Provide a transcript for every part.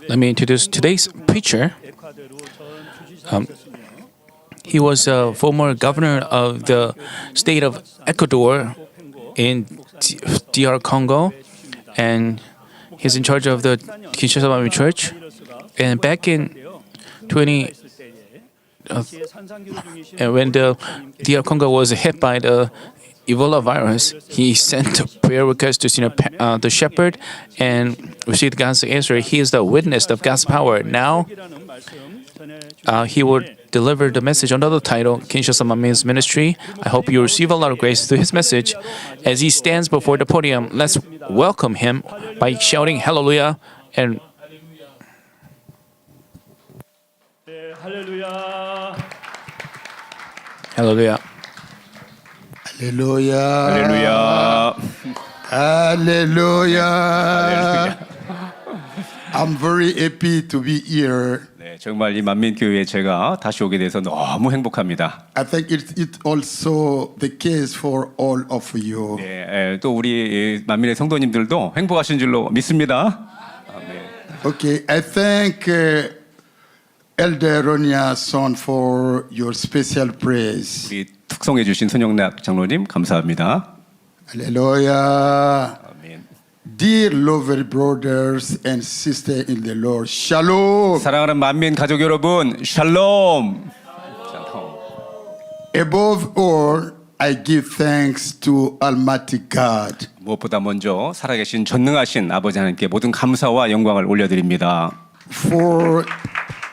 Let me introduce today's preacher. He was a former governor of the state of Ecuador in DR Congo, and he's in charge of the Kinshasa Manmin Church. And back in 20, when the DR Congo was hit by the Ebola virus, he sent a prayer request to the shepherd and received God's answer. He is the witness of God's power. Now, he will deliver the message under the title Kinshasa Manmin's Ministry. I hope you receive a lot of grace through his message. As he stands before the podium, let's welcome him by shouting hallelujah and 할렐루야. hallelujah. Hallelujah. Hallelujah. I'm very happy to be here. 네, 정말 이 만민교회에 제가 다시 오게 돼서 너무 행복합니다. I think it's also the case for all of you. 네, 또 우리 만민의 성도님들도 행복하신 줄로 믿습니다. 아멘. Okay, I thank Elder Ronia Son for your special praise. 우리 특송해 주신 손영락 장로님 감사합니다. Hallelujah. 아멘. Dear loved brothers and sisters in the Lord, Shalom. 사랑하는 만민 가족 여러분, 샬롬. Above all, I give thanks to Almighty God. 무엇보다 먼저 살아계신 전능하신 아버지 하나님께 모든 감사와 영광을 올려드립니다. For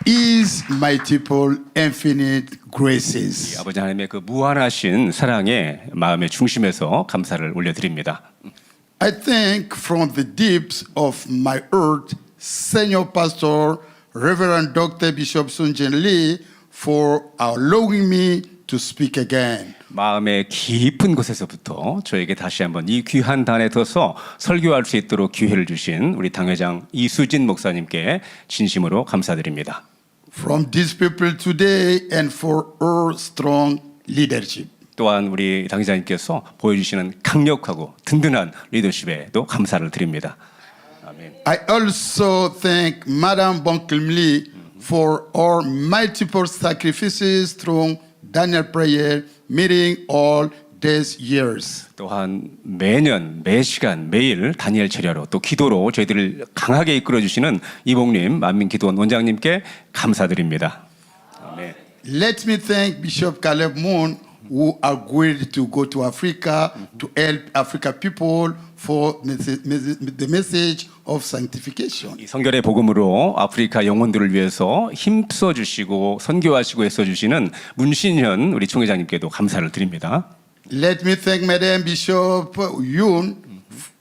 His multiple infinite graces. 아버지 하나님의 그 무한하신 사랑의 마음의 중심에서 감사를 올려드립니다. I thank from the depths of my heart, Senior Pastor, Reverend Dr. Bishop Sunjin Lee, for allowing me to speak again. 마음의 깊은 곳에서부터 저에게 다시 한번 이 귀한 단에 서서 설교할 수 있도록 기회를 주신 우리 당회장 이수진 목사님께 진심으로 감사드립니다. From these people today and for her strong leadership. 또한 우리 당회장님께서 보여주시는 강력하고 든든한 리더십에도 감사를 드립니다. 아멘. I also thank Madame Bonkim Lee for her multiple sacrifices through Daniel prayer meeting all these years. 또한 매년 매시간 매일 다니엘 체려로 또 기도로 저희들을 강하게 이끌어 주시는 이봉님 만민기도원 원장님께 감사드립니다. 아멘. Let me thank Bishop Caleb Moon who agreed to go to Africa to help Africa people for the message of sanctification. 이 성결의 복음으로 아프리카 영혼들을 위해서 힘써 주시고 선교하시고 애써 주시는 문신현 우리 총회장님께도 감사를 드립니다. Let me thank Madam Bishop Yoon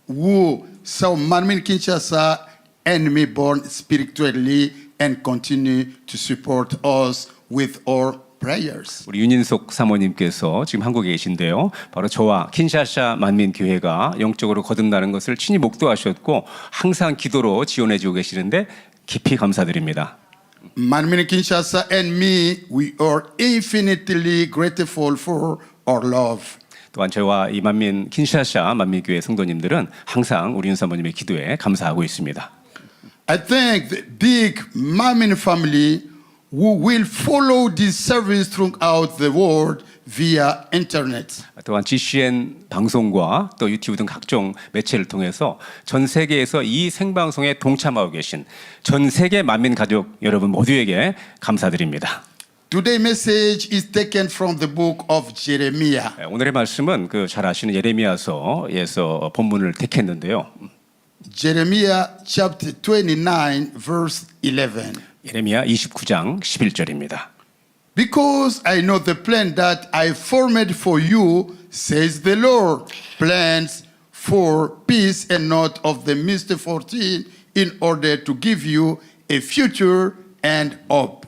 who saw Manmin Kinshasa and me born spiritually and continue to support us with our prayers. 우리 윤인석 사모님께서 지금 한국에 계신데요. 바로 저와 킨샤사 만민교회가 영적으로 거듭나는 것을 친히 목도하셨고 항상 기도로 지원해주고 계시는데 깊이 감사드립니다. Manmin Kinshasa and me, we are infinitely grateful for our love. 또한 저와 이 만민 킨샤사 만민교회 성도님들은 항상 우리 윤 사모님의 기도에 감사하고 있습니다. I thank the big Manmin family who will follow this service throughout the world via internet. 또한 GCN 방송과 또 유튜브 등 각종 매체를 통해서 전 세계에서 이 생방송에 동참하고 계신 전 세계 만민 가족 여러분 모두에게 감사드립니다. Today's message is taken from the book of Jeremiah. 오늘의 말씀은 그 잘 아시는 예레미야서에서 본문을 택했는데요. Jeremiah chapter 29 verse 11. 예레미야 29장 11절입니다. Because I know the plan that I formed for you, says the Lord, plans for peace and not of the misfortune, in order to give you a future and hope.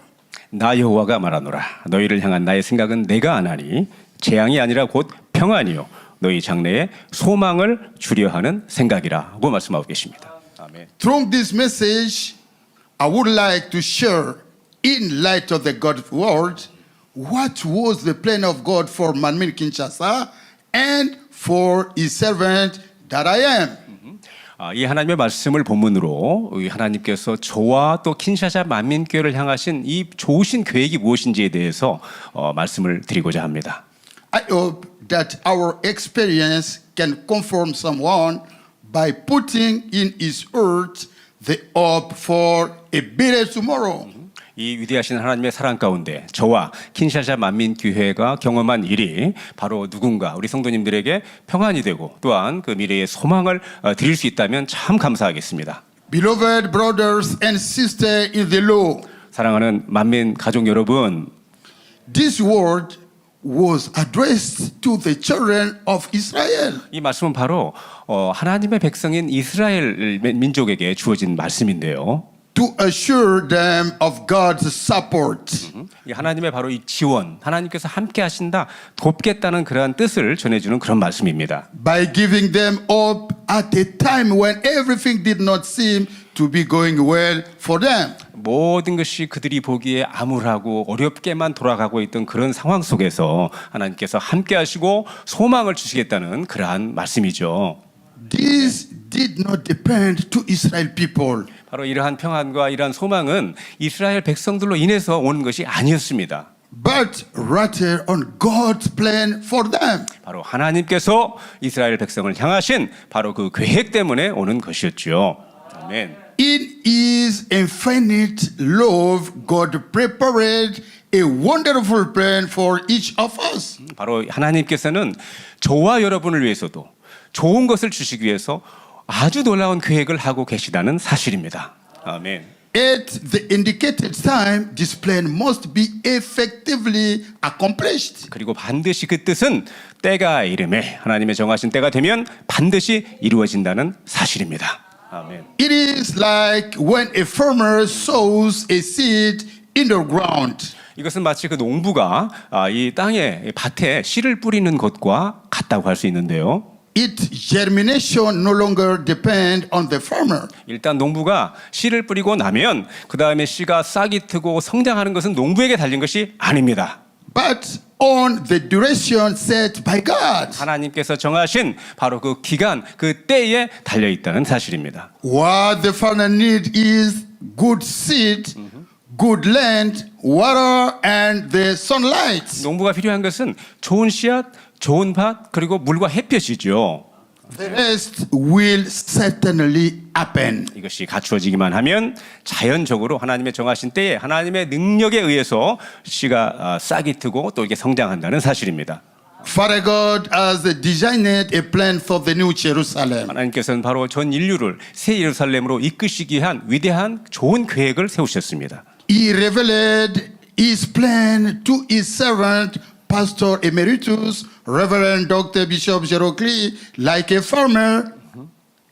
나 여호와가 말하노라. 너희를 향한 나의 생각은 내가 아나니 재앙이 아니라 곧 평안이요 너희 장래에 소망을 주려 하는 생각이라고 말씀하고 계십니다. 아멘. Through this message, I would like to share, in light of the God's word, what was the plan of God for Manmin Kinshasa and for His servant that I am. 이 하나님의 말씀을 본문으로 이 하나님께서 저와 또 킨샤사 만민교회를 향하신 이 좋으신 계획이 무엇인지에 대해서 말씀을 드리고자 합니다. I hope that our experience can conform someone by putting in his heart the hope for a better tomorrow. 이 위대하신 하나님의 사랑 가운데 저와 킨샤사 만민교회가 경험한 일이 바로 누군가 우리 성도님들에게 평안이 되고 또한 그 미래의 소망을 드릴 수 있다면 참 감사하겠습니다. Beloved brothers and sisters in the Lord, 사랑하는 만민 가족 여러분, this word was addressed to the children of Israel. 이 말씀은 바로 하나님의 백성인 이스라엘 민족에게 주어진 말씀인데요. To assure them of God's support. 이 하나님의 바로 이 지원, 하나님께서 함께 하신다, 돕겠다는 그러한 뜻을 전해주는 그런 말씀입니다. By giving them hope at a time when everything did not seem to be going well for them. 모든 것이 그들이 보기에 암울하고 어렵게만 돌아가고 있던 그런 상황 속에서 하나님께서 함께 하시고 소망을 주시겠다는 그러한 말씀이죠. This did not depend to Israel people. 바로 이러한 평안과 이러한 소망은 이스라엘 백성들로 인해서 오는 것이 아니었습니다. But rather on God's plan for them. 바로 하나님께서 이스라엘 백성을 향하신 바로 그 계획 때문에 오는 것이었죠. 아멘. In His infinite love, God prepared a wonderful plan for each of us. 바로 하나님께서는 저와 여러분을 위해서도 좋은 것을 주시기 위해서 아주 놀라운 계획을 하고 계시다는 사실입니다. 아멘. At the indicated time, this plan must be effectively accomplished. 그리고 반드시 그 뜻은 때가 이름에 하나님의 정하신 때가 되면 반드시 이루어진다는 사실입니다. 아멘. It is like when a farmer sows a seed in the ground. 이것은 마치 그 농부가 이 땅에 밭에 씨를 뿌리는 것과 같다고 할 수 있는데요. Its germination no longer depends on the farmer. 일단 농부가 씨를 뿌리고 나면 그 다음에 씨가 싹이 트고 성장하는 것은 농부에게 달린 것이 아닙니다. But on the duration set by God. 하나님께서 정하신 바로 그 기간, 그 때에 달려 있다는 사실입니다. What the farmer needs is good seed, good land, water, and the sunlight. 농부가 필요한 것은 좋은 씨앗, 좋은 밭, 그리고 물과 햇볕이죠. The rest will certainly happen. 이것이 갖추어지기만 하면 자연적으로 하나님의 정하신 때에 하나님의 능력에 의해서 씨가 싹이 트고 또 이게 성장한다는 사실입니다. Father God has designed a plan for the new Jerusalem. 하나님께서는 바로 전 인류를 새 예루살렘으로 이끄시기 위한 위대한 좋은 계획을 세우셨습니다. He revealed his plan to his servant, Pastor Emeritus, Reverend Dr. Bishop Jerokli, like a farmer,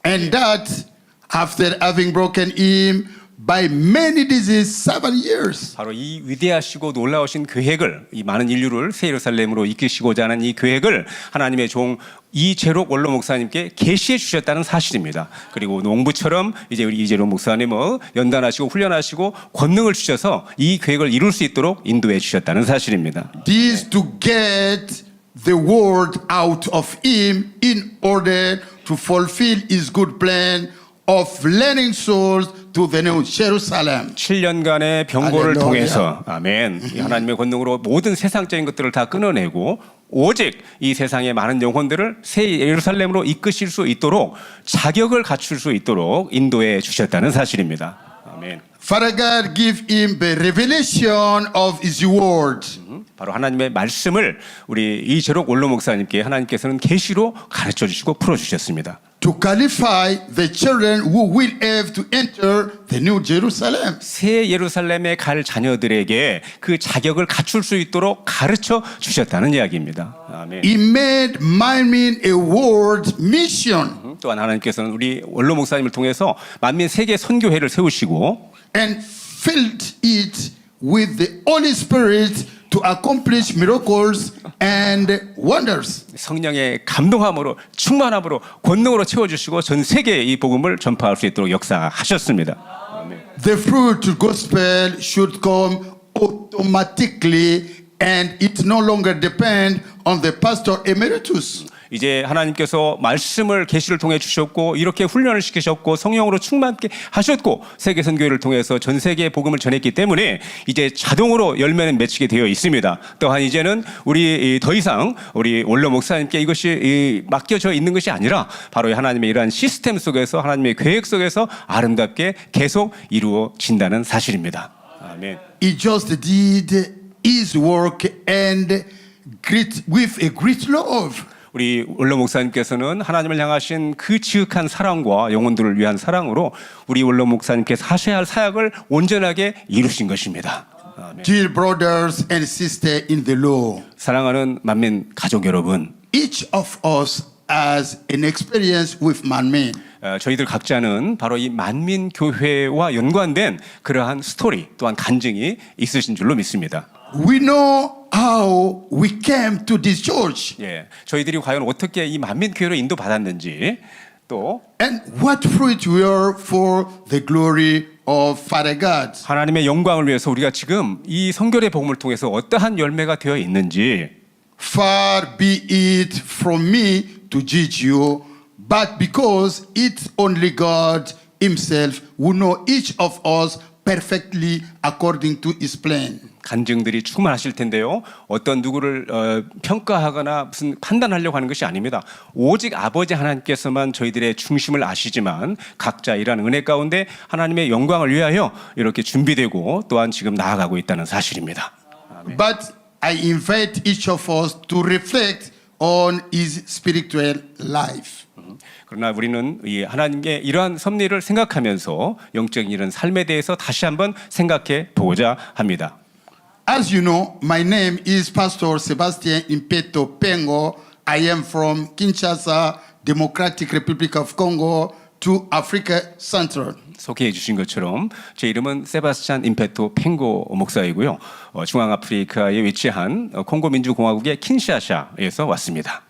and that after having broken him by many diseases 7 years. 바로 이 위대하시고 놀라우신 계획을 이 많은 인류를 새 예루살렘으로 이끄시고자 하는 이 계획을 하나님의 종 이재록 원로 목사님께 계시해 주셨다는 사실입니다. 그리고 농부처럼 이제 우리 이재록 목사님을 연단하시고 훈련하시고 권능을 주셔서 이 계획을 이룰 수 있도록 인도해 주셨다는 사실입니다. This to get the word out of him in order to fulfill his good plan of leading souls to the new Jerusalem. 7년간의 병고를 할렐루야. 통해서 아멘. 이 하나님의 권능으로 모든 세상적인 것들을 다 끊어내고 오직 이 세상의 많은 영혼들을 새 예루살렘으로 이끄실 수 있도록 자격을 갖출 수 있도록 인도해 주셨다는 사실입니다. 아멘. Father God give him the revelation of his word. 바로 하나님의 말씀을 우리 이재록 원로 목사님께 하나님께서는 계시로 가르쳐 주시고 풀어 주셨습니다. To qualify the children who will have to enter the new Jerusalem. 새 예루살렘에 갈 자녀들에게 그 자격을 갖출 수 있도록 가르쳐 주셨다는 이야기입니다. 아멘. He made Manmin a world mission 또한 하나님께서는 우리 원로 목사님을 통해서 만민 세계 선교회를 세우시고 and filled it with the Holy Spirit to accomplish miracles and wonders. 성령의 감동함으로 충만함으로 권능으로 채워주시고 전 세계에 이 복음을 전파할 수 있도록 역사하셨습니다. 아멘. The fruit gospel should come automatically and it no longer depend on the pastor emeritus. 이제 하나님께서 말씀을 계시를 통해 주셨고 이렇게 훈련을 시키셨고 성령으로 충만케 하셨고 세계 선교회를 통해서 전 세계에 복음을 전했기 때문에 이제 자동으로 열매는 맺히게 되어 있습니다. 또한 이제는 우리 더 이상 우리 원로 목사님께 이것이 맡겨져 있는 것이 아니라 바로 하나님의 이러한 시스템 속에서 하나님의 계획 속에서 아름답게 계속 이루어진다는 사실입니다. 아멘. He just did his work and with a great love. 우리 원로 목사님께서는 하나님을 향하신 그 지극한 사랑과 영혼들을 위한 사랑으로 우리 원로 목사님께서 하셔야 할 사역을 온전하게 이루신 것입니다. 아멘. Dear brothers and sisters in the Lord, 사랑하는 만민 가족 여러분, each of us has an experience with manmin. 저희들 각자는 바로 이 만민 교회와 연관된 그러한 스토리 또한 간증이 있으신 줄로 믿습니다. We know how we came to this church 예, 저희들이 과연 어떻게 이 만민 교회로 인도받았는지 또 and what fruit we are for the glory of Father God. 하나님의 영광을 위해서 우리가 지금 이 성결의 복음을 통해서 어떠한 열매가 되어 있는지 Far be it from me to judge you, but because it's only God Himself who knows each of us perfectly according to His plan. 간증들이 충만하실 텐데요. 어떤 누구를 평가하거나 무슨 판단하려고 하는 것이 아닙니다. 오직 아버지 하나님께서만 저희들의 중심을 아시지만 각자 이러한 은혜 가운데 하나님의 영광을 위하여 이렇게 준비되고 또한 지금 나아가고 있다는 사실입니다. But I invite each of us to reflect on his spiritual life. 그러나 우리는 이 하나님의 이러한 섭리를 생각하면서 영적인 이런 삶에 대해서 다시 한번 생각해 보고자 합니다. As you know, my name is Pastor Sebastian Impeto Pengo. I am from Kinshasa, Democratic Republic of Congo to Africa Central. 소개해 주신 것처럼 제 이름은 세바스찬 임페토 팽고 목사이고요. 중앙아프리카에 위치한 콩고 민주공화국의 킨샤샤에서 왔습니다.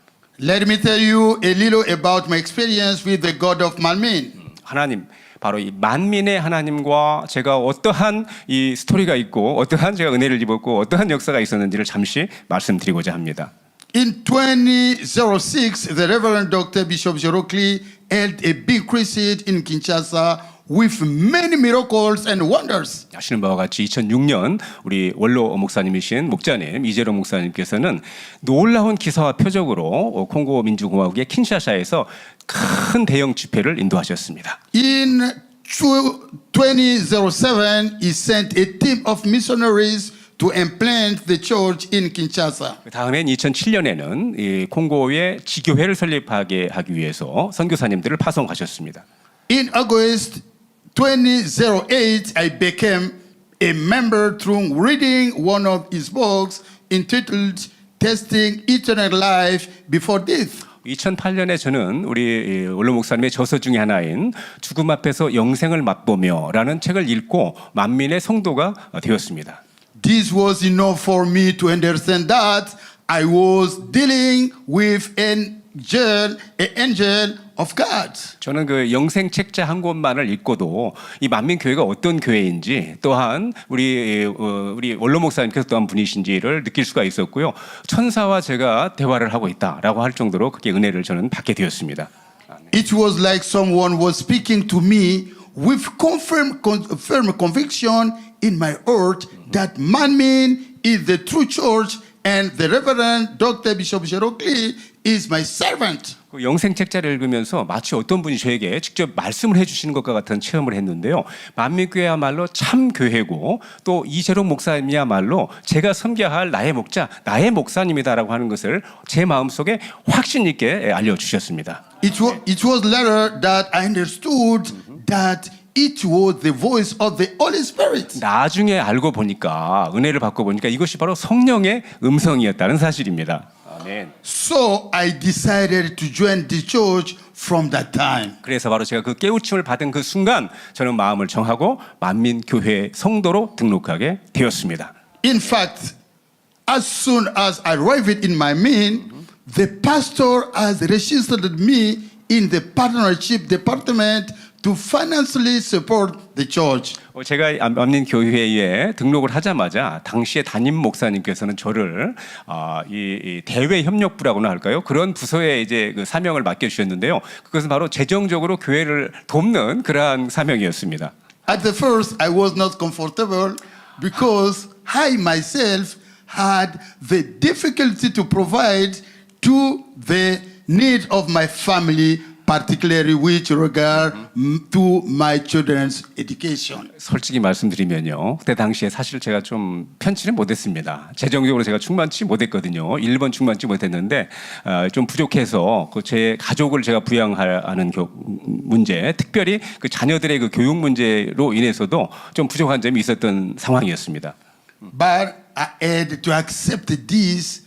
Let me tell you a little about my experience with the God of Manmin. 하나님, 바로 이 만민의 하나님과 제가 어떠한 이 스토리가 있고 어떠한 제가 은혜를 입었고 어떠한 역사가 있었는지를 잠시 말씀드리고자 합니다. In 2006, the Reverend Dr. Bishop Jerokli held a big crusade in Kinshasa with many miracles and wonders. 아시는 바와 같이 2006년 우리 원로 목사님이신 목자님 이재로 목사님께서는 놀라운 기사와 표적으로 콩고 민주공화국의 킨샤샤에서 큰 대형 집회를 인도하셨습니다. In 2007, he sent a team of missionaries to implant the church in Kinshasa. 다음엔 2007년에는 이 콩고에 지교회를 설립하게 하기 위해서 선교사님들을 파송하셨습니다. In August 2008, I became a member through reading one of his books entitled Testing Eternal Life Before Death. 2008년에 저는 우리 원로 목사님의 저서 중에 하나인 죽음 앞에서 영생을 맛보며라는 책을 읽고 만민의 성도가 되었습니다. This was enough for me to understand that I was dealing with an angel of God. 저는 그 영생 책자 한 권만을 읽고도 이 만민 교회가 어떤 교회인지 또한 우리 원로 목사님께서 또한 분이신지를 느낄 수가 있었고요. 천사와 제가 대화를 하고 있다라고 할 정도로 그렇게 은혜를 저는 받게 되었습니다. It was like someone was speaking to me with firm conviction in my heart that Manmin is the true church and the Reverend Dr. Bishop Jerokli is my servant. 그 영생 책자를 읽으면서 마치 어떤 분이 저에게 직접 말씀을 해주시는 것과 같은 체험을 했는데요. 만민교회야말로 참 교회고 또 이재록 목사님이야말로 제가 섬겨야 할 나의 목자, 나의 목사님이다라고 하는 것을 제 마음속에 확신 있게 알려주셨습니다. It was later that I understood that it was the voice of the Holy Spirit. 나중에 알고 보니까 은혜를 받고 보니까 이것이 바로 성령의 음성이었다는 사실입니다. 아멘. So I decided to join the church from that time. 그래서 바로 제가 그 깨우침을 받은 그 순간 저는 마음을 정하고 만민교회 성도로 등록하게 되었습니다. In fact, as soon as I arrived in Manmin, the pastor has registered me in the partnership department to financially support the church. 제가 만민교회에 등록을 하자마자 당시에 담임 목사님께서는 저를 이 대외 협력부라고나 할까요? 그런 부서에 이제 그 사명을 맡겨주셨는데요. 그것은 바로 재정적으로 교회를 돕는 그러한 사명이었습니다. At the first, I was not comfortable because I myself had the difficulty to provide to the need of my family, particularly with regard to my children's education. 솔직히 말씀드리면요. 그때 당시에 사실 제가 좀 편치는 못했습니다. 재정적으로 제가 충만치 못했거든요. 1번 충만치 못했는데 좀 부족해서 그 제 가족을 제가 부양하는 문제, 특별히 그 자녀들의 그 교육 문제로 인해서도 좀 부족한 점이 있었던 상황이었습니다. But I had to accept this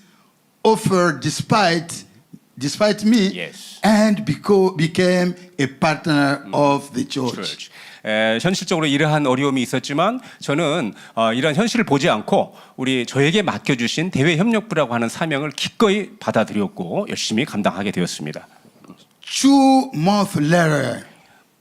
offer despite me, Yes. and became a partner of the church. 현실적으로 이러한 어려움이 있었지만 저는 이러한 현실을 보지 않고 우리 저에게 맡겨주신 대외협력부라고 하는 사명을 기꺼이 받아들였고 열심히 감당하게 되었습니다. 2 months later,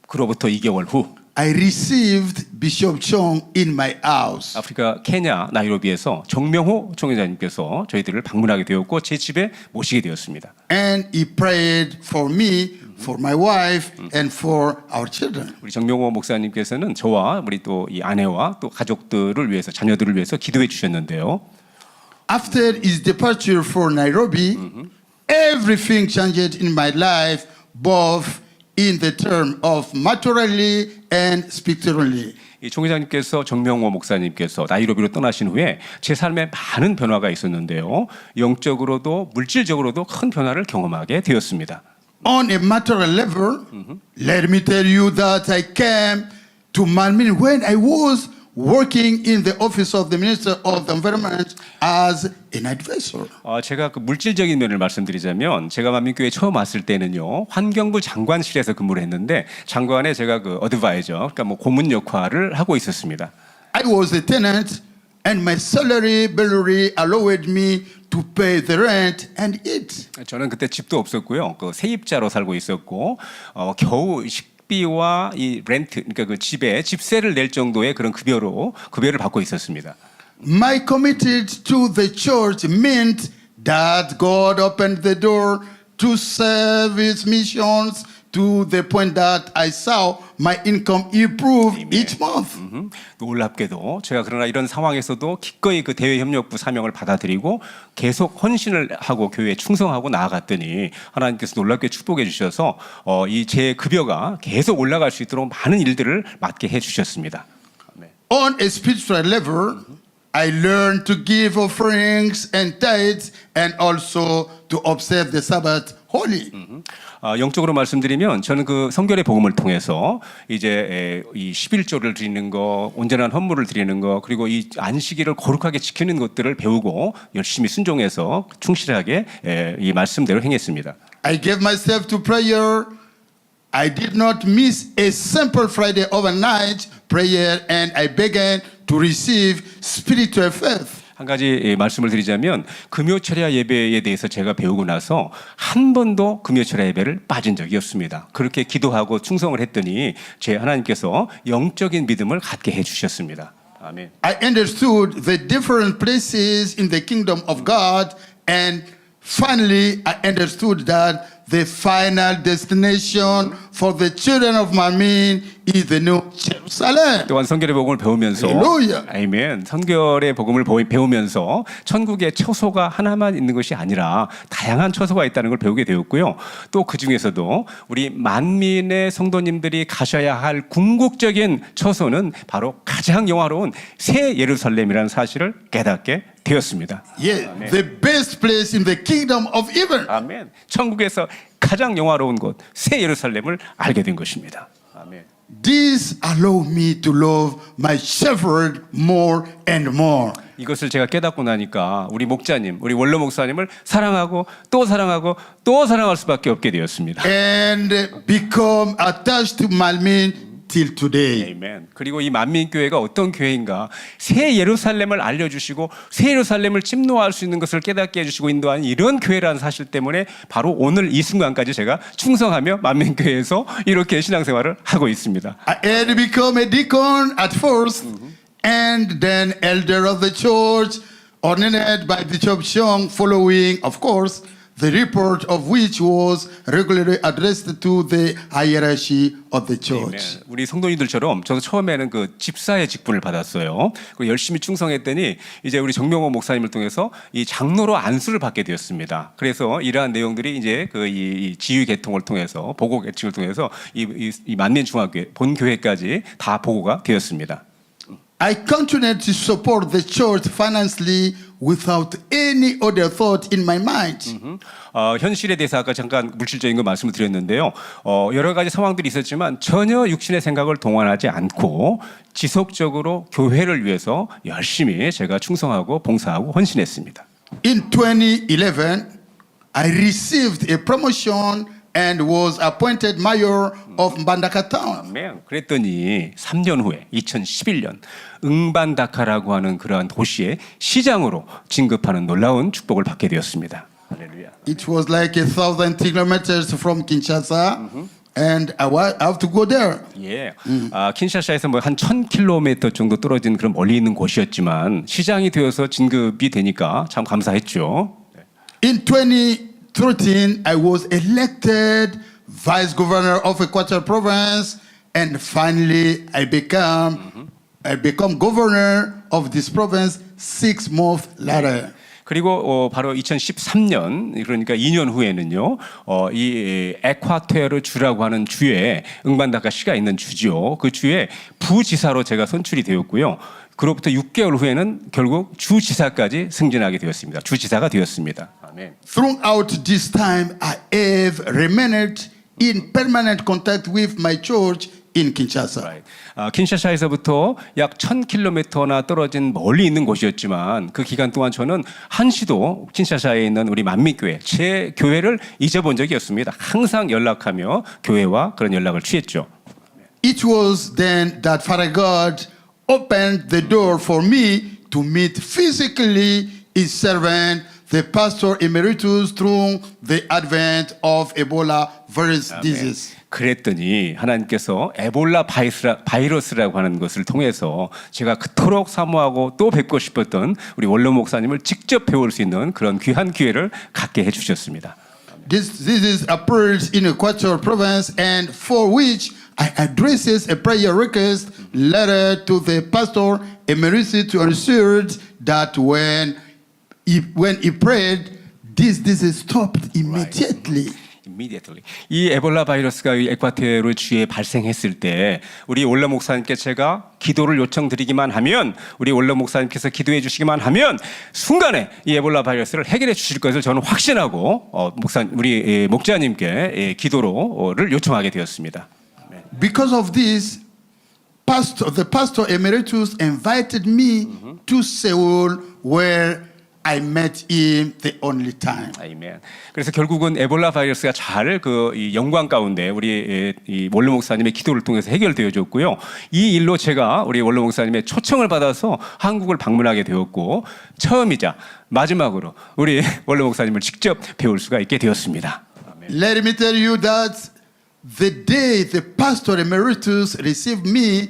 그로부터 2개월 후 I received Bishop Chong in my house. 아프리카 케냐 나이로비에서 정명호 총회장님께서 저희들을 방문하게 되었고 제 집에 모시게 되었습니다. And he prayed for me, for my wife, and for our children. 우리 정명호 목사님께서는 저와 우리 또 이 아내와 또 가족들을 위해서 자녀들을 위해서 기도해 주셨는데요. After his departure for Nairobi, everything changed in my life, both in the term of materially and spiritually. 이 총회장님께서 정명호 목사님께서 나이로비로 떠나신 후에 제 삶에 많은 변화가 있었는데요. 영적으로도 물질적으로도 큰 변화를 경험하게 되었습니다. On a material level, let me tell you that I came to Manmin when I was working in the office of the Minister of the Environment as an advisor. 제가 그 물질적인 면을 말씀드리자면 제가 만민교회 처음 왔을 때는요 환경부 장관실에서 근무를 했는데 장관에 제가 그 어드바이저 그러니까 뭐 고문 역할을 하고 있었습니다. I was a tenant, and my salary barely allowed me to pay the rent and eat. 저는 그때 집도 없었고요 그 세입자로 살고 있었고 겨우 식비와 이 렌트 그러니까 그 집에 집세를 낼 정도의 그런 급여를 받고 있었습니다. My committed to the church meant that God opened the door to serve His missions to the point that I saw my income improve each month. 놀랍게도 제가 그러나 이런 상황에서도 기꺼이 그 대외협력부 사명을 받아들이고 계속 헌신을 하고 교회에 충성하고 나아갔더니 하나님께서 놀랍게 축복해 주셔서 이 제 급여가 계속 올라갈 수 있도록 많은 일들을 맡게 해 주셨습니다. On a spiritual level, I learned to give offerings and tithes and also to observe the Sabbath holy. 영적으로 말씀드리면 저는 그 성결의 복음을 통해서 이제 이 11조를 드리는 거, 온전한 헌물을 드리는 거, 그리고 이 안식일을 거룩하게 지키는 것들을 배우고 열심히 순종해서 충실하게 이 말씀대로 행했습니다. I gave myself to prayer. I did not miss a simple Friday overnight prayer, and I began to receive spiritual faith. 한 가지 말씀을 드리자면 금요철야 예배에 대해서 제가 배우고 나서 한 번도 금요철야 예배를 빠진 적이 없습니다. 그렇게 기도하고 충성을 했더니 제 하나님께서 영적인 믿음을 갖게 해주셨습니다. 아멘. I understood the different places in the kingdom of God, and finally I understood that the final destination for the children of Manmin is the New Jerusalem. 또한 성결의 복음을 배우면서 할렐루야. 아멘. 성결의 복음을 배우면서 천국의 처소가 하나만 있는 것이 아니라 다양한 처소가 있다는 걸 배우게 되었고요. 또 그 중에서도 우리 만민의 성도님들이 가셔야 할 궁극적인 처소는 바로 가장 영화로운 새 예루살렘이라는 사실을 깨닫게 되었습니다. Yeah, the best place in the kingdom of heaven. 아멘. 천국에서 가장 영화로운 곳 새 예루살렘을 알게 된 것입니다. 아멘. This allowed me to love my shepherd more and more. 이것을 제가 깨닫고 나니까 우리 목자님, 우리 원로 목사님을 사랑하고 또 사랑하고 또 사랑할 수밖에 없게 되었습니다. And become attached to Manmin till today. 아멘. 그리고 이 만민교회가 어떤 교회인가? 새 예루살렘을 알려주시고 새 예루살렘을 침노할 수 있는 것을 깨닫게 해주시고 인도하는 이런 교회라는 사실 때문에 바로 오늘 이 순간까지 제가 충성하며 만민교회에서 이렇게 신앙생활을 하고 있습니다. I had become a deacon at first, and then elder of the church, ordained by Bishop Xiong, following, of course, the report of which was regularly addressed to the hierarchy of the church. 우리 성도님들처럼 저도 처음에는 그 집사의 직분을 받았어요. 그리고 열심히 충성했더니 이제 우리 정명호 목사님을 통해서 이 장로로 안수를 받게 되었습니다. 그래서 이러한 내용들이 이제 그 이 지휘 계통을 통해서 보고 계층을 통해서 이 만민중앙교회 본교회까지 다 보고가 되었습니다. I continued to support the church financially without any other thought in my mind. 현실에 대해서 아까 잠깐 물질적인 거 말씀을 드렸는데요. 여러 가지 상황들이 있었지만 전혀 육신의 생각을 동원하지 않고 지속적으로 교회를 위해서 열심히 제가 충성하고 봉사하고 헌신했습니다. In 2011, I received a promotion and was appointed mayor of Mbandaka town. 그랬더니 3년 후에 2011년 응반다카라고 하는 그러한 도시의 시장으로 진급하는 놀라운 축복을 받게 되었습니다. 할렐루야. It was like 1,000 kilometers from Kinshasa, and I have to go there. 예, 킨샤사에서 뭐 한 1,000km 정도 떨어진 그런 멀리 있는 곳이었지만 시장이 되어서 진급이 되니까 참 감사했죠. In 2013, I was elected vice governor of Equatorial Province, and finally I become governor of this province 6 months later. 그리고 바로 2013년 그러니까 2년 후에는요, 이 에콰테르 주라고 하는 주에 응반다카시가 있는 주죠. 그 주에 부지사로 제가 선출이 되었고요. 그로부터 6개월 후에는 결국 주지사까지 승진하게 되었습니다. 주지사가 되었습니다. 아멘. Throughout this time, I have remained in permanent contact with my church in Kinshasa. 킨샤사에서부터 약 1,000km나 떨어진 멀리 있는 곳이었지만 그 기간 동안 저는 한시도 킨샤사에 있는 우리 만민교회 제 교회를 잊어본 적이 없습니다. 항상 연락하며 교회와 그런 연락을 취했죠. It was then that Father God opened the door for me to meet physically His servant, the pastor emeritus, through the advent of Ebola virus disease. 그랬더니 하나님께서 에볼라 바이러스라고 하는 것을 통해서 제가 그토록 사모하고 또 뵙고 싶었던 우리 원로 목사님을 직접 배울 수 있는 그런 귀한 기회를 갖게 해주셨습니다. This is appeared in Equatorial Province, and for which I addresses a prayer request letter to the pastor emeritus to ensure that when he prayed, this disease stopped immediately. Immediately. 이 에볼라 바이러스가 이 에콰테르 주에 발생했을 때 우리 원로 목사님께 제가 기도를 요청드리기만 하면 우리 원로 목사님께서 기도해 주시기만 하면 순간에 이 에볼라 바이러스를 해결해 주실 것을 저는 확신하고 우리 목자님께 기도를 요청하게 되었습니다. Because of this, the pastor emeritus invited me to Seoul, where I met him the only time. 아멘. 그래서 결국은 에볼라 바이러스가 잘 이 영광 가운데 우리 이 원로 목사님의 기도를 통해서 해결되어졌고요. 이 일로 제가 우리 원로 목사님의 초청을 받아서 한국을 방문하게 되었고 처음이자 마지막으로 우리 원로 목사님을 직접 배울 수가 있게 되었습니다. 아멘. Let me tell you that the day the pastor emeritus received me,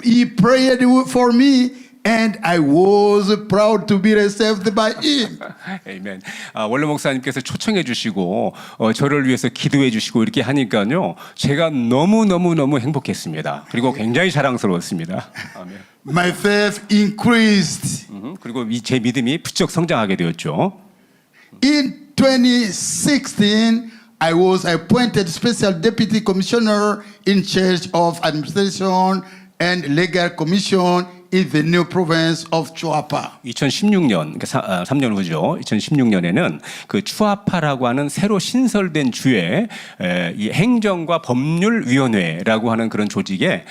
he prayed for me. And I was proud to be received by him. 아멘. 원로 목사님께서 초청해 주시고 저를 위해서 기도해 주시고 이렇게 하니까요. 제가 너무 행복했습니다. 그리고 굉장히 자랑스러웠습니다. 아멘. My faith increased. 그리고 제 믿음이 부쩍 성장하게 되었죠. In 2016, I was appointed Special Deputy Commissioner in charge of Administration and Legal Commission in the new province of Chuapa. 2016년, 3년 후죠. 2016년에는 그 추아파라고 하는 새로 신설된 주에 이 행정과 법률위원회라고 하는 그런 조직의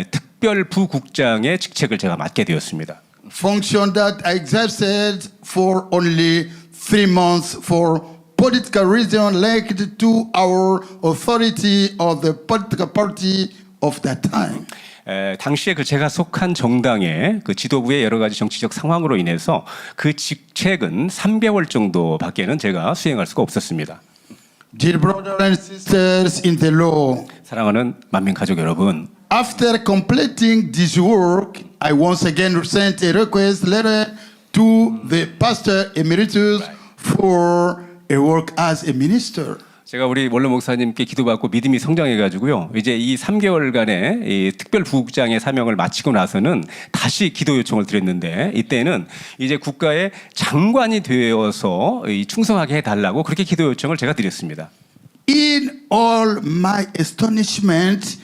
특별 부국장의 직책을 제가 맡게 되었습니다. Function that I exercised for only 3 months for political reason linked to our authority or the political party of that time. 당시에 그 제가 속한 정당의 그 지도부의 여러 가지 정치적 상황으로 인해서 그 직책은 3개월 정도밖에는 제가 수행할 수가 없었습니다. Dear brothers and sisters in the Lord, 사랑하는 만민 가족 여러분, after completing this work, I once again sent a request letter to the pastor emeritus for a work as a minister. 제가 우리 원로 목사님께 기도받고 믿음이 성장해가지고요. 이제 이 3개월간의 이 특별 부국장의 사명을 마치고 나서는 다시 기도 요청을 드렸는데 이때는 이제 국가의 장관이 되어서 충성하게 해달라고 그렇게 기도 요청을 제가 드렸습니다. In all my astonishment,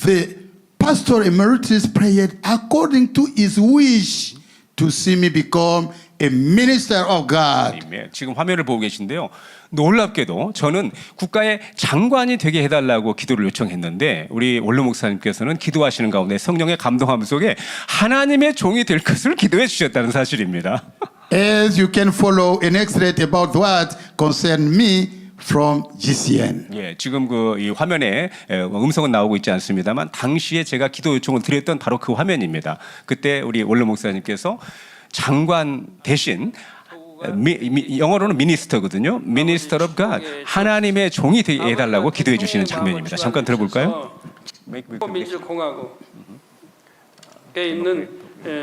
the pastor emeritus prayed according to his wish to see me become a minister of God. 지금 화면을 보고 계신데요. 놀랍게도 저는 국가의 장관이 되게 해달라고 기도를 요청했는데 우리 원로 목사님께서는 기도하시는 가운데 성령의 감동함 속에 하나님의 종이 될 것을 기도해 주셨다는 사실입니다. As you can follow an extract about what concerned me from GCN. 예, 지금 그 이 화면에 음성은 나오고 있지 않습니다만 당시에 제가 기도 요청을 드렸던 바로 그 화면입니다. 그때 우리 원로 목사님께서 장관 대신 영어로는 미니스터거든요. Minister of God. 하나님의 종이 되게 해달라고 기도해 주시는 장면입니다. 잠깐 들어볼까요? 민주공화국에 있는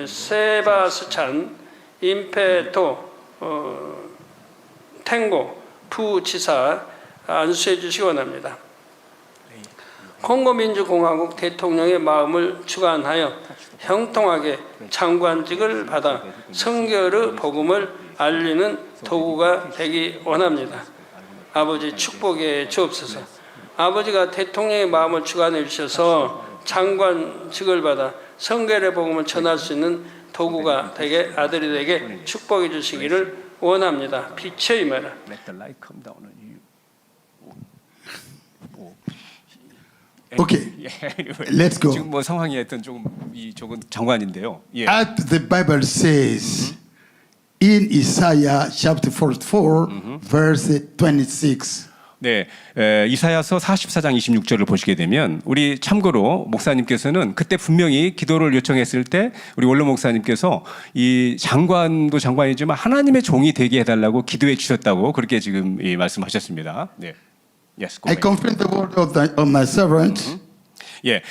세바스찬 임페토 탱고 부지사 안수해 주시기 원합니다. 콩고민주공화국 대통령의 마음을 주관하여 형통하게 장관직을 받아 성결의 복음을 알리는 도구가 되기 원합니다. 아버지 축복해 주옵소서. 아버지가 대통령의 마음을 주관해 주셔서 장관직을 받아 성결의 복음을 전할 수 있는 도구가 되게 아들이 되게 축복해 주시기를 원합니다. 빛의 임하라. Okay, let's go. 지금 뭐 상황이 하여튼 조금 조금 장관인데요. 예. As the Bible says in Isaiah chapter 44, verse 26. 네, 이사야서 44장 26절을 보시게 되면 우리 참고로 목사님께서는 그때 분명히 기도를 요청했을 때 우리 원로 목사님께서 이 장관도 장관이지만 하나님의 종이 되게 해달라고 기도해 주셨다고 그렇게 지금 말씀하셨습니다. 네. Yes, go I ahead. confirm the word of my servant 예,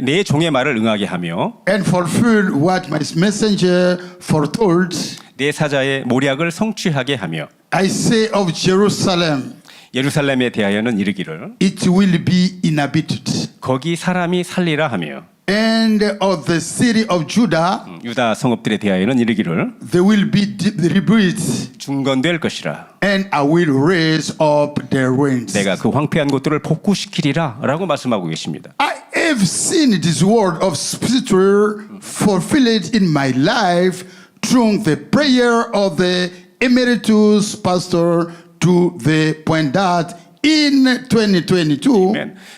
내 종의 말을 응하게 하며 and fulfill what my messenger foretold. 내 사자의 모략을 성취하게 하며 I say of Jerusalem, 예루살렘에 대하여는 이르기를 it will be inhabited, 거기 사람이 살리라 하며 and of the city of Judah, 유다 성읍들에 대하여는 이르기를 they will be rebuilt, 중건될 것이라 and I will raise up their ruins. 내가 그 황폐한 곳들을 복구시키리라 라고 말씀하고 계십니다. I have seen this word of scripture fulfilled in my life through the prayer of the emeritus pastor to the point that in 2022,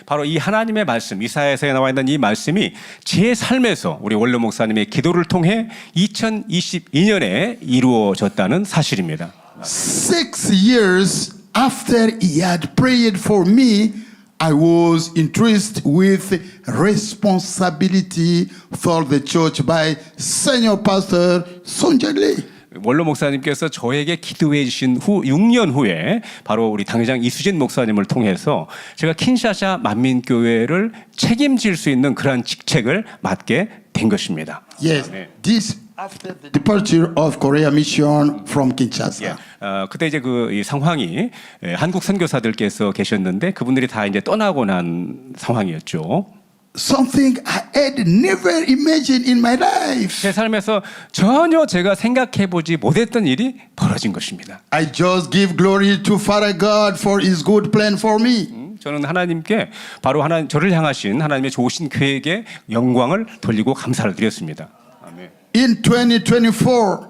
바로 이 하나님의 말씀, 이사야서에 나와 있는 이 말씀이 제 삶에서 우리 원로 목사님의 기도를 통해 2022년에 이루어졌다는 사실입니다. 6 years after he had prayed for me, I was entrusted with responsibility for the church by Senior Pastor Sonja Lee. 원로 목사님께서 저에게 기도해 주신 후 6년 후에 바로 우리 당회장 이수진 목사님을 통해서 제가 킨샤사 만민교회를 책임질 수 있는 그러한 직책을 맡게 된 것입니다. Yes, this after the departure of Korea Mission from Kinshasa. 그때 이제 이 상황이 한국 선교사들께서 계셨는데 그분들이 다 이제 떠나고 난 상황이었죠. Something I had never imagined in my life. 제 삶에서 전혀 제가 생각해보지 못했던 일이 벌어진 것입니다. I just give glory to Father God for His good plan for me. 저는 하나님께 바로 저를 향하신 하나님의 좋으신 계획에 영광을 돌리고 감사를 드렸습니다. 아멘. In 2024,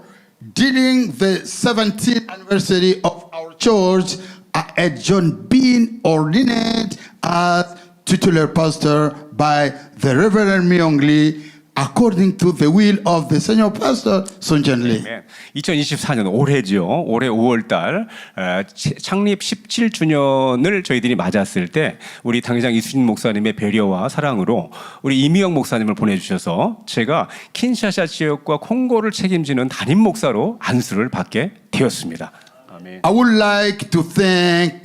during the 17th anniversary of our church, I had just been ordained as titular pastor by the Reverend Myung Lee according to the will of the senior pastor, Sunjan Lee. 2024년 올해죠. 올해 5월달 창립 17주년을 저희들이 맞았을 때 우리 당회장 이수진 목사님의 배려와 사랑으로 우리 이미영 목사님을 보내주셔서 제가 킨샤사 지역과 콩고를 책임지는 담임 목사로 안수를 받게 되었습니다. 아멘. I would like to thank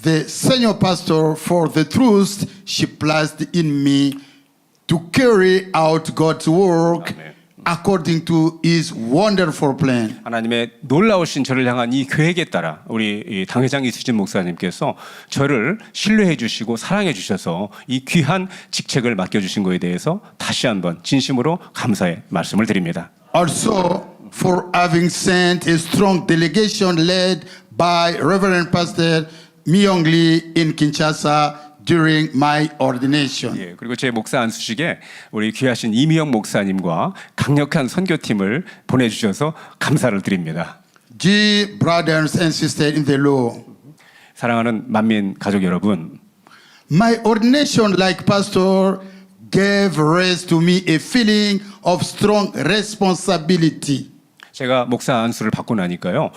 the senior pastor for the trust she placed in me to carry out God's work Amen. according to His wonderful plan. 하나님의 놀라우신 저를 향한 이 계획에 따라 우리 이 당회장 이수진 목사님께서 저를 신뢰해 주시고 사랑해 주셔서 이 귀한 직책을 맡겨주신 것에 대해서 다시 한번 진심으로 감사의 말씀을 드립니다. Also, for having sent a strong delegation led by Reverend Pastor Myung Lee in Kinshasa during my ordination. 예, 그리고 제 목사 안수식에 우리 귀하신 이미영 목사님과 강력한 선교팀을 보내주셔서 감사를 드립니다. Dear brothers and sisters in the Lord, 사랑하는 만민 가족 여러분, my ordination like pastor gave rise to me a feeling of strong responsibility. 제가 목사 안수를 받고 나니까요,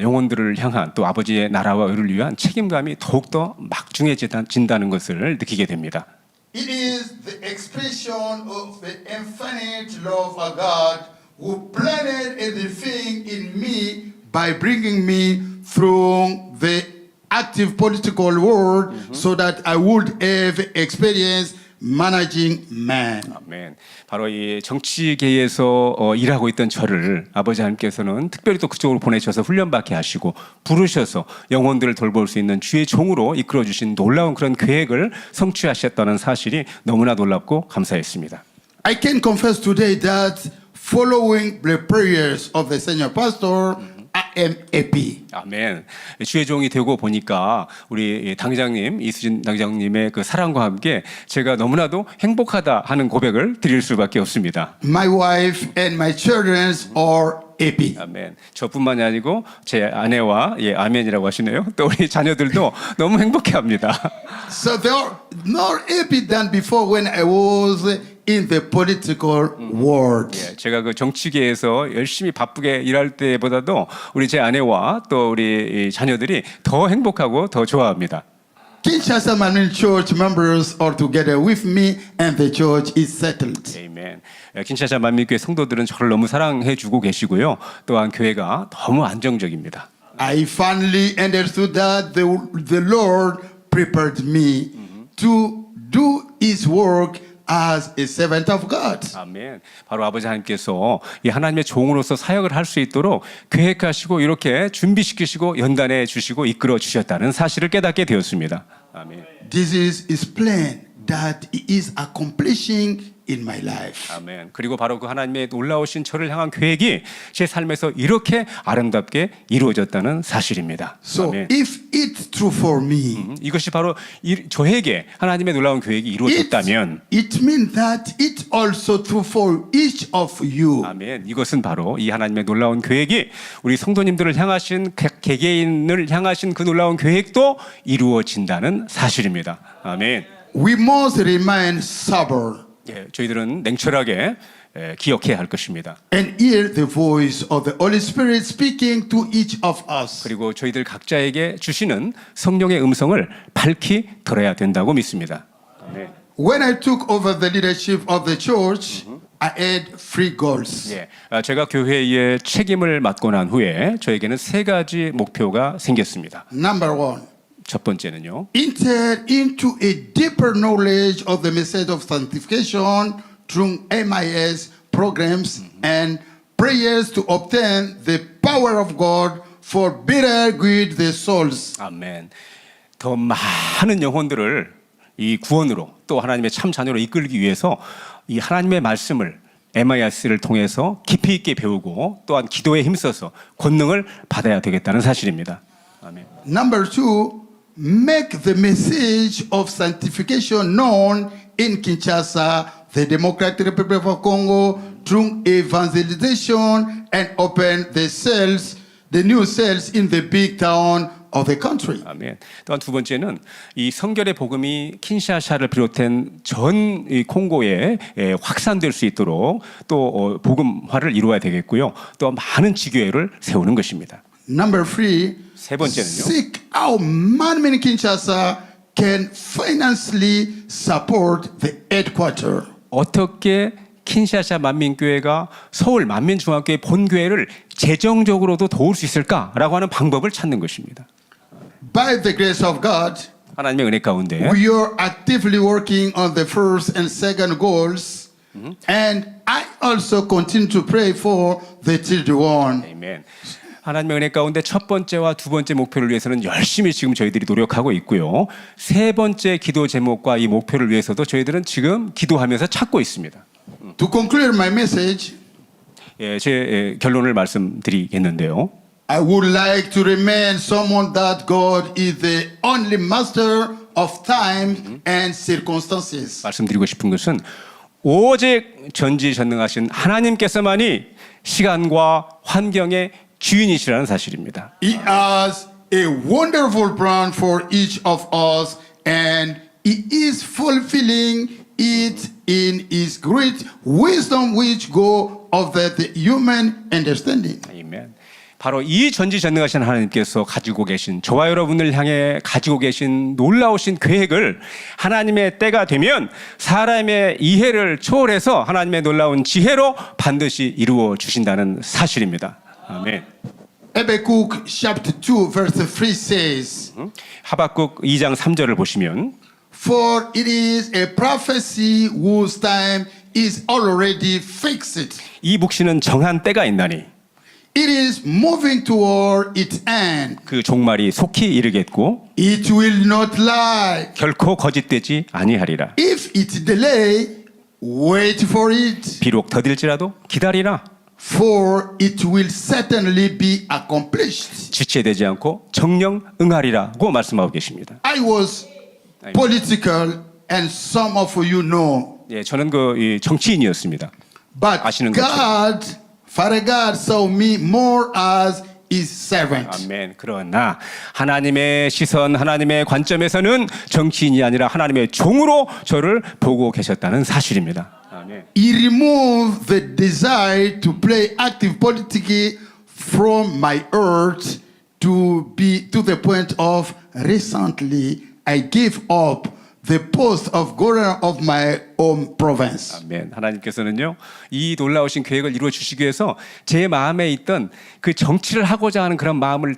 영혼들을 향한 또 아버지의 나라와 의를 위한 책임감이 더욱더 막중해진다는 것을 느끼게 됩니다. It is the expression of the infinite love of God who planted everything in me by bringing me through the active political world so that I would have experience managing man. 아멘. 바로 이 정치계에서 일하고 있던 저를 아버지 하나님께서는 특별히 또 그쪽으로 보내셔서 훈련받게 하시고 부르셔서 영혼들을 돌볼 수 있는 주의 종으로 이끌어 주신 놀라운 그런 계획을 성취하셨다는 사실이 너무나 놀랍고 감사했습니다. I can confess today that following the prayers of the senior pastor, I am happy. 아멘. 주의 종이 되고 보니까 우리 당장님 이수진 당장님의 그 사랑과 함께 제가 너무나도 행복하다 하는 고백을 드릴 수밖에 없습니다. My wife and my children are happy. 아멘. 저뿐만이 아니고 제 아내와 아멘이라고 하시네요. 또 우리 자녀들도 너무 행복해합니다. So they are more happy than before when I was in the political world. 예, 제가 그 정치계에서 열심히 바쁘게 일할 때보다도 우리 제 아내와 또 우리 이 자녀들이 더 행복하고 더 좋아합니다. Kinshasa Manmin Church members are together with me and the church is settled. 아멘. 킨샤사 만민교회 성도들은 저를 너무 사랑해 주고 계시고요. 또한 교회가 너무 안정적입니다. I finally understood that the Lord prepared me to do His work as a servant of God. 아멘. 바로 아버지 하나님께서 이 하나님의 종으로서 사역을 할 수 있도록 계획하시고 이렇게 준비시키시고 연단해 주시고 이끌어 주셨다는 사실을 깨닫게 되었습니다. 아멘. This is His plan that He is accomplishing in my life. 아멘. 그리고 바로 그 하나님의 놀라우신 저를 향한 계획이 제 삶에서 이렇게 아름답게 이루어졌다는 사실입니다. So 아멘. if it's true for me, 이것이 바로 저에게 하나님의 놀라운 계획이 이루어졌다면 it means that it's also true for each of you. 아멘. 이것은 바로 이 하나님의 놀라운 계획이 우리 성도님들을 향하신 개개인을 향하신 그 놀라운 계획도 이루어진다는 사실입니다. 아멘. We must remain sober 예, 저희들은 냉철하게 기억해야 할 것입니다. and hear the voice of the Holy Spirit speaking to each of us. 그리고 저희들 각자에게 주시는 성령의 음성을 밝히 들어야 된다고 믿습니다. 아멘. When I took over the leadership of the church, I had 3 goals. 예, 제가 교회의 책임을 맡고 난 후에 저에게는 3가지 목표가 생겼습니다. Number 1, 첫 번째는요. enter into a deeper knowledge of the message of sanctification through MIS programs and prayers to obtain the power of God for better guide the souls. 아멘. 더 많은 영혼들을 이 구원으로 또 하나님의 참 자녀로 이끌기 위해서 이 하나님의 말씀을 MIS를 통해서 깊이 있게 배우고 또한 기도에 힘써서 권능을 받아야 되겠다는 사실입니다. 아멘. Number 2, make the message of sanctification known in Kinshasa, the Democratic Republic of Congo, through evangelization and open the cells, the new cells in the big town of the country. 아멘. 또한 두 번째는 이 성결의 복음이 킨샤샤를 비롯한 전 이 콩고에 확산될 수 있도록 또 복음화를 이루어야 되겠고요. 또 많은 지교회를 세우는 것입니다. Number 3, 세 번째는요. seek out Manmin Kinshasa can financially support the headquarters. 어떻게 킨샤샤 만민교회가 서울 만민중앙교회 본교회를 재정적으로도 도울 수 있을까라고 하는 방법을 찾는 것입니다. By the grace of God, 하나님의 은혜 가운데 we are actively working on the first and second goals, and I also continue to pray for the third one. 아멘. 하나님의 은혜 가운데 첫 번째와 두 번째 목표를 위해서는 열심히 지금 저희들이 노력하고 있고요. 세 번째 기도 제목과 이 목표를 위해서도 저희들은 지금 기도하면서 찾고 있습니다. To conclude my message, 제 결론을 말씀드리겠는데요. I would like to remain someone that God is the only master of time and circumstances. 말씀드리고 싶은 것은 오직 전지전능하신 하나님께서만이 시간과 환경의 주인이시라는 사실입니다. He has a wonderful plan for each of us, and He is fulfilling it in His great wisdom, which go of the human understanding. 아멘. 바로 이 전지전능하신 하나님께서 가지고 계신 저와 여러분을 향해 가지고 계신 놀라우신 계획을 하나님의 때가 되면 사람의 이해를 초월해서 하나님의 놀라운 지혜로 반드시 이루어 주신다는 사실입니다. 아멘. Habakkuk chapter 2 verse 3 says, 하박국 2장 3절을 보시면 For it is a prophecy whose time is already fixed. 이 묵시는 정한 때가 있나니 It is moving toward its end. 그 종말이 속히 이르겠고 It will not lie. 결코 거짓되지 아니하리라. If it delay, wait for it, 비록 더딜지라도 기다리라. for it will certainly be accomplished. 지체되지 않고 정령 응하리라고 말씀하고 계십니다. I was political, and some of you know. 예, 저는 이 정치인이었습니다. But 아시는 God, Father God, saw me more as His servant. 아멘. 그러나 하나님의 시선, 하나님의 관점에서는 정치인이 아니라 하나님의 종으로 저를 보고 계셨다는 사실입니다. 아멘. He removed the desire to play active politics from my heart to the point of recently I gave up the post of governor of my own province. 아멘. 하나님께서는요, 이 놀라우신 계획을 이루어 주시기 위해서 제 마음에 있던 그 정치를 하고자 하는 그런 마음을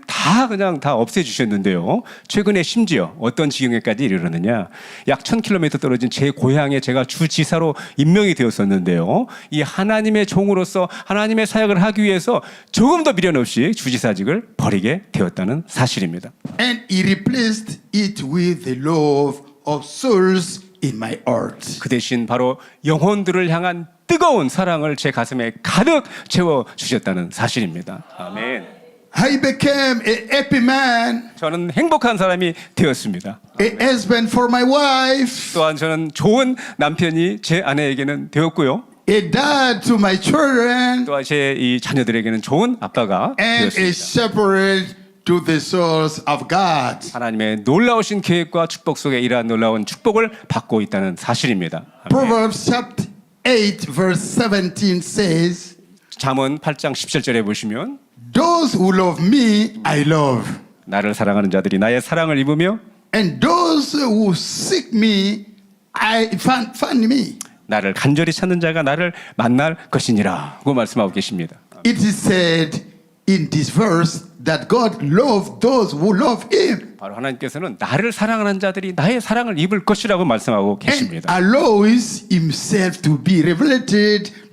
그냥 다 없애 주셨는데요. 최근에 심지어 어떤 지경에까지 이르렀느냐? 약 1000km 떨어진 제 고향에 제가 주지사로 임명이 되었었는데요. 이 하나님의 종으로서 하나님의 사역을 하기 위해서 조금 더 미련 없이 주지사직을 버리게 되었다는 사실입니다. And he replaced it with the love of souls in my heart. 그 대신 바로 영혼들을 향한 뜨거운 사랑을 제 가슴에 가득 채워 주셨다는 사실입니다. 아멘. I became a happy man, 저는 행복한 사람이 되었습니다. a husband for my wife, 또한 저는 좋은 남편이 제 아내에게는 되었고요. a dad to my children, 또한 제 이 자녀들에게는 좋은 아빠가 and a 되었습니다. shepherd to the souls of God. 하나님의 놀라우신 계획과 축복 속에 이러한 놀라운 축복을 받고 있다는 사실입니다. 아멘. Proverbs chapter 8 verse 17 says, 잠언 8장 17절에 보시면 those who love me, I love. 나를 사랑하는 자들이 나의 사랑을 입으며 And those who seek me, I find me. 나를 간절히 찾는 자가 나를 만날 것이니라고 말씀하고 계십니다. It is said in this verse that God loves those who love Him 바로 하나님께서는 나를 사랑하는 자들이 나의 사랑을 입을 것이라고 말씀하고 and 계십니다. allows Himself to be revealed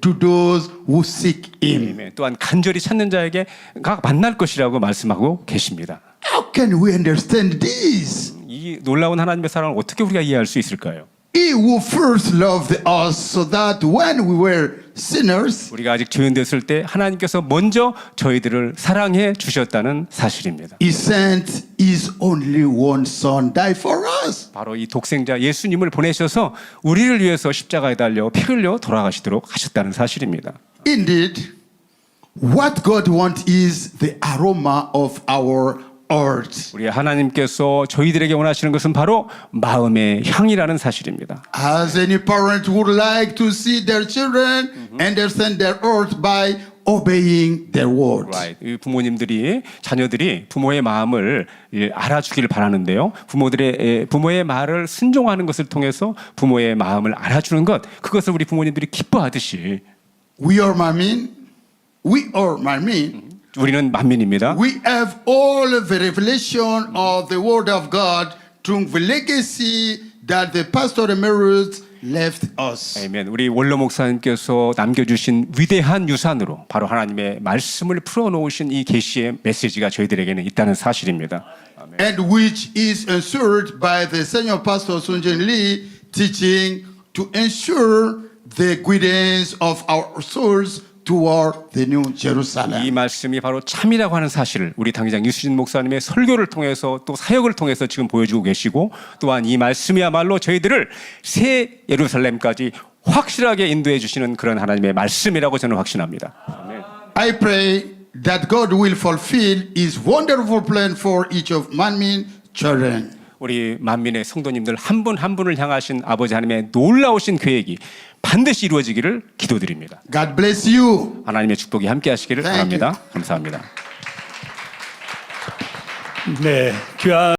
to those who seek Him. 아멘. 또한 간절히 찾는 자에게 만날 것이라고 말씀하고 계십니다. How can we understand this? 이 놀라운 하나님의 사랑을 어떻게 우리가 이해할 수 있을까요? He who first loved us so that when we were sinners, 우리가 아직 죄인 됐을 때 하나님께서 먼저 저희들을 사랑해 주셨다는 사실입니다. He sent His only one Son die for us. 바로 이 독생자 예수님을 보내셔서 우리를 위해서 십자가에 달려 피 흘려 돌아가시도록 하셨다는 사실입니다. Indeed, what God wants is the aroma of our earth. 우리 하나님께서 저희들에게 원하시는 것은 바로 마음의 향이라는 사실입니다. As any parent would like to see their children understand their earth by obeying their word. 이 부모님들이 자녀들이 부모의 마음을 알아주길 바라는데요. 부모의 말을 순종하는 것을 통해서 부모의 마음을 알아주는 것, 그것을 우리 부모님들이 기뻐하듯이 We are Manmin. 우리는 만민입니다. We have all of the revelation of the word of God through the legacy that the pastor emeritus left us. 아멘. 우리 원로 목사님께서 남겨주신 위대한 유산으로 바로 하나님의 말씀을 풀어놓으신 이 계시의 메시지가 저희들에게는 있다는 사실입니다. And which is ensured by the senior pastor Sun Jin Lee teaching to ensure the guidance of our souls toward the New 이 Jerusalem. 말씀이 바로 참이라고 하는 사실을 우리 당장 유수진 목사님의 설교를 통해서 또 사역을 통해서 지금 보여주고 계시고, 또한 이 말씀이야말로 저희들을 새 예루살렘까지 확실하게 인도해 주시는 그런 하나님의 말씀이라고 저는 확신합니다. 아멘. I pray that God will fulfill His wonderful plan for each of Manmin children. 우리 만민의 성도님들 한 분 한 분을 향하신 아버지 하나님의 놀라우신 계획이 반드시 이루어지기를 기도드립니다. God bless you. 하나님의 축복이 함께 하시기를 Thank 바랍니다. 감사합니다. 네, 귀한